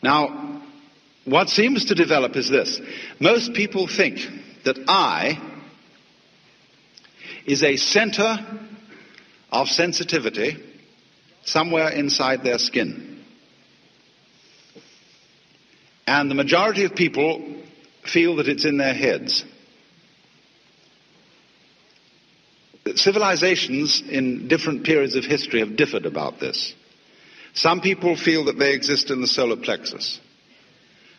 Now, what seems to develop is this. Most people think that I is a center of sensitivity somewhere inside their skin. And the majority of people feel that it's in their heads. Civilizations in different periods of history have differed about this. Some people feel that they exist in the solar plexus.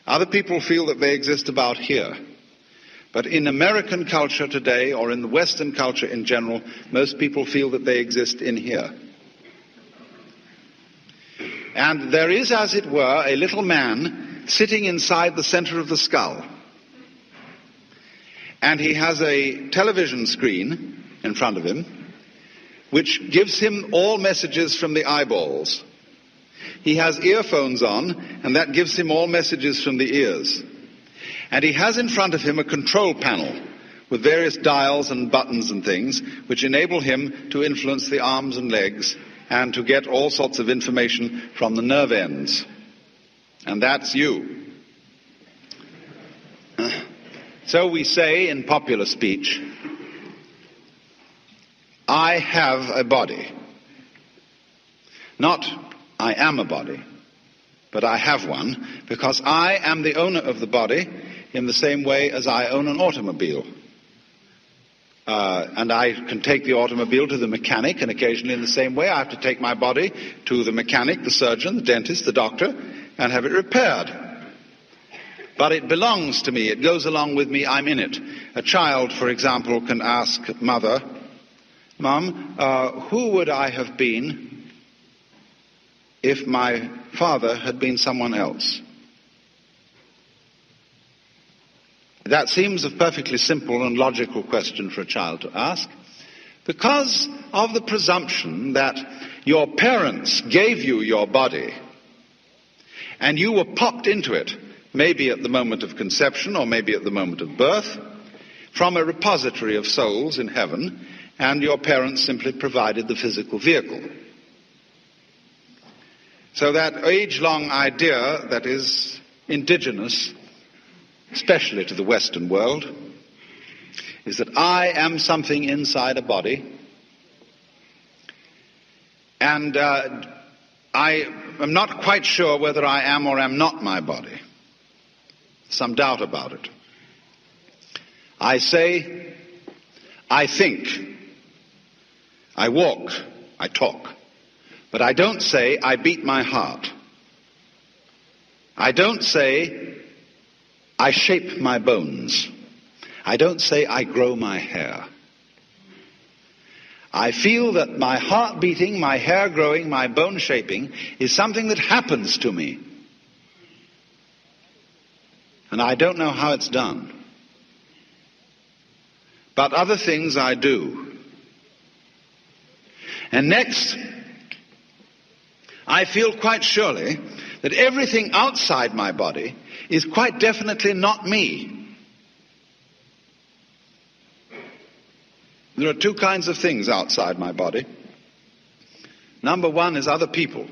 Other people feel that they exist about here. But in American culture today, or in the Western culture in general, most people feel that they exist in here. And there is, as it were, a little man sitting inside the center of the skull. And he has a television screen in front of him, which gives him all messages from the eyeballs. He has earphones on, and that gives him all messages from the ears. And he has in front of him a control panel with various dials and buttons and things, which enable him to influence the arms and legs and to get all sorts of information from the nerve ends. And that's you. So we say in popular speech, I have a body. Not I am a body, but I have one, because I am the owner of the body in the same way as I own an automobile. And I can take the automobile to the mechanic, and occasionally in the same way I have to take my body to the mechanic, the surgeon, the dentist, the doctor, and have it repaired. But it belongs to me. It goes along with me. I'm in it. A child, for example, can ask mother, Mom, who would I have been if my father had been someone else? That seems a perfectly simple and logical question for a child to ask, because of the presumption that your parents gave you your body and you were popped into it, maybe at the moment of conception or maybe at the moment of birth, from a repository of souls in heaven, and your parents simply provided the physical vehicle. So that age-long idea that is indigenous, especially to the Western world, is that I am something inside a body, and I am not quite sure whether I am or am not my body. Some doubt about it. I say, I think, I walk, I talk, but I don't say I beat my heart. I don't say I shape my bones. I don't say I grow my hair. I feel that my heart beating, my hair growing, my bone shaping is something that happens to me. And I don't know how it's done. But other things I do. And next, I feel quite surely that everything outside my body is quite definitely not me. There are two kinds of things outside my body. Number one is other people.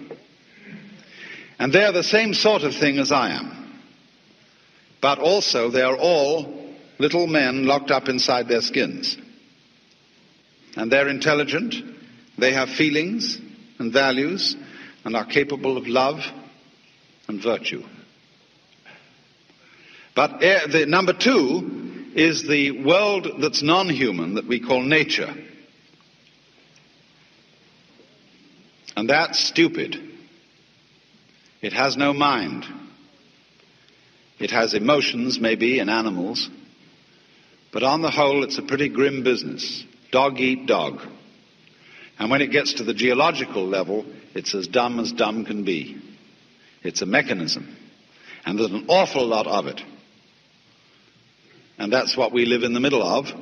And they're the same sort of thing as I am. But also they are all little men locked up inside their skins. And they're intelligent, they have feelings and values, and are capable of love and virtue. But the number two is the world that's non-human, that we call nature. And that's stupid. It has no mind. It has emotions, maybe, in animals. But on the whole, it's a pretty grim business. Dog eat dog. And when it gets to the geological level, it's as dumb can be. It's a mechanism. And there's an awful lot of it. And that's what we live in the middle of.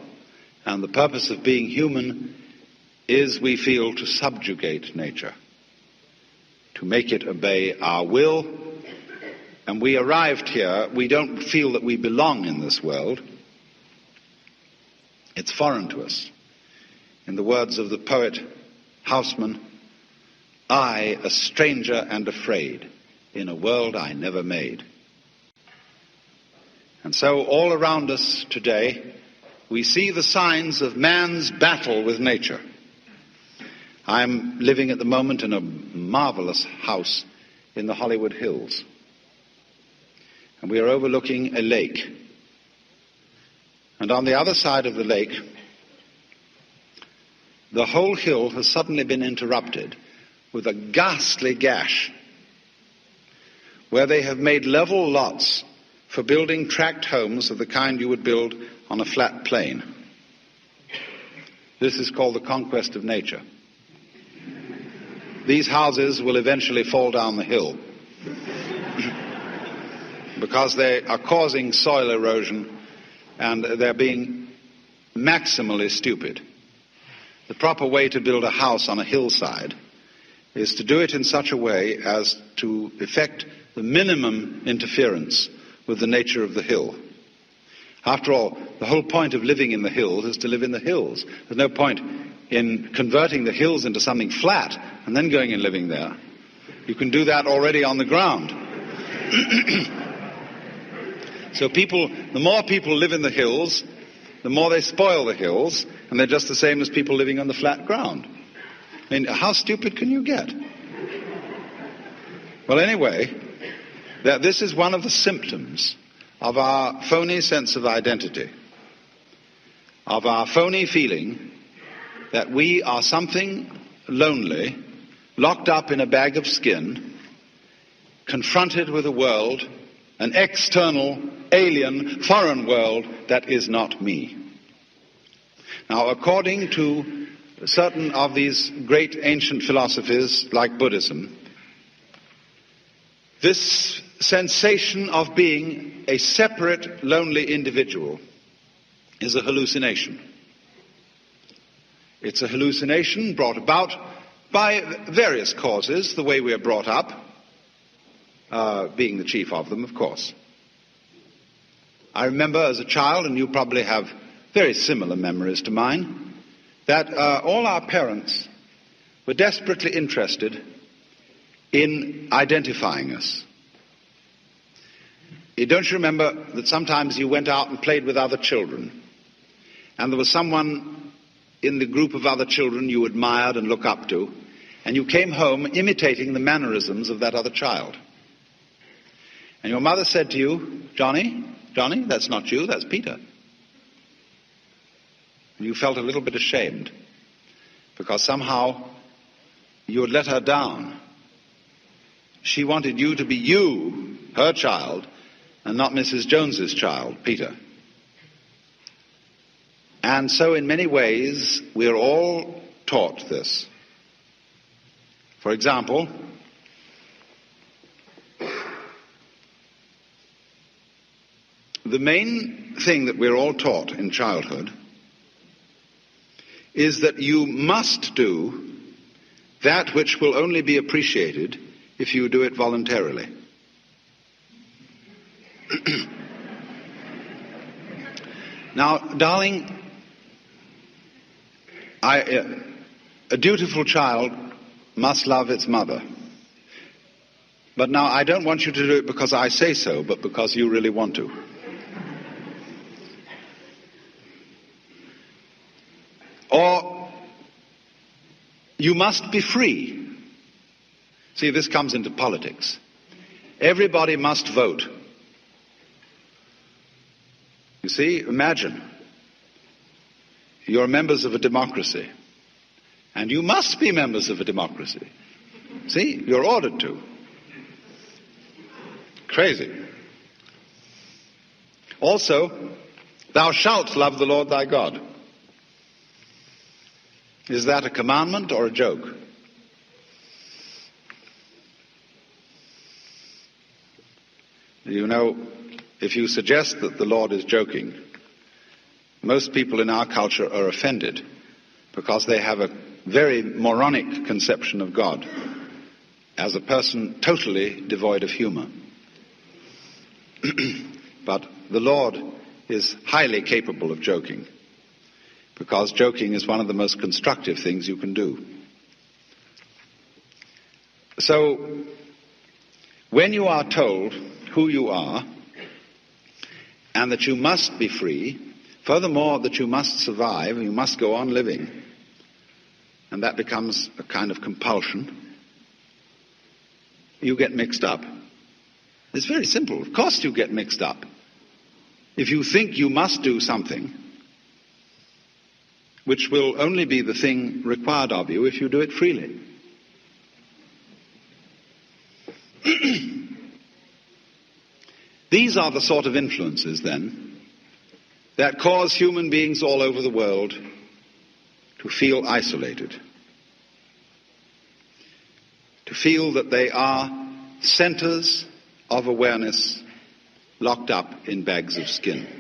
And the purpose of being human is, we feel, to subjugate nature, to make it obey our will. And we arrived here, we don't feel that we belong in this world. It's foreign to us. In the words of the poet Haussmann, I, a stranger and afraid, in a world I never made. And so all around us today, we see the signs of man's battle with nature. I'm living at the moment in a marvelous house in the Hollywood Hills. And we are overlooking a lake. And on the other side of the lake, the whole hill has suddenly been interrupted with a ghastly gash where they have made level lots for building tract homes of the kind you would build on a flat plain. This is called the conquest of nature. These houses will eventually fall down the hill because they are causing soil erosion and they're being maximally stupid. The proper way to build a house on a hillside is to do it in such a way as to effect the minimum interference with the nature of the hill. After all, the whole point of living in the hills is to live in the hills. There's no point in converting the hills into something flat and then going and living there. You can do that already on the ground. So the more people live in the hills, the more they spoil the hills, and they're just the same as people living on the flat ground. I mean, how stupid can you get? Well, anyway, this is one of the symptoms of our phony sense of identity, of our phony feeling that we are something lonely, locked up in a bag of skin, confronted with a world, an external, alien, foreign world that is not me. Now, according to certain of these great ancient philosophies like Buddhism, this sensation of being a separate, lonely individual is a hallucination. It's a hallucination brought about by various causes, the way we are brought up, being the chief of them, of course. I remember as a child, and you probably have very similar memories to mine, that all our parents were desperately interested in identifying us. Don't you remember that sometimes you went out and played with other children, and there was someone in the group of other children you admired and looked up to, and you came home imitating the mannerisms of that other child? And your mother said to you, Johnny, that's not you, that's Peter. And you felt a little bit ashamed because somehow you had let her down. She wanted you to be you, her child, and not Mrs. Jones's child, Peter. And so in many ways, we are all taught this. For example, the main thing that we're all taught in childhood is that you must do that which will only be appreciated if you do it voluntarily. Now, darling, a dutiful child must love its mother. But now I don't want you to do it because I say so, but because you really want to. Or you must be free. See, this comes into politics. Everybody must vote. You see, imagine you're members of a democracy, and you must be members of a democracy. See, you're ordered to. Crazy. Also, thou shalt love the Lord thy God. Is that a commandment or a joke? You know, if you suggest that the Lord is joking, most people in our culture are offended because they have a very moronic conception of God as a person totally devoid of humor. But the Lord is highly capable of joking, because joking is one of the most constructive things you can do. So, When you are told who you are and that you must be free, furthermore that you must survive, you must go on living, and that becomes a kind of compulsion, you get mixed up. It's very simple. Of course you get mixed up. If you think you must do something, which will only be the thing required of you if you do it freely. These are the sort of influences, then, that cause human beings all over the world to feel isolated, to feel that they are centers of awareness locked up in bags of skin.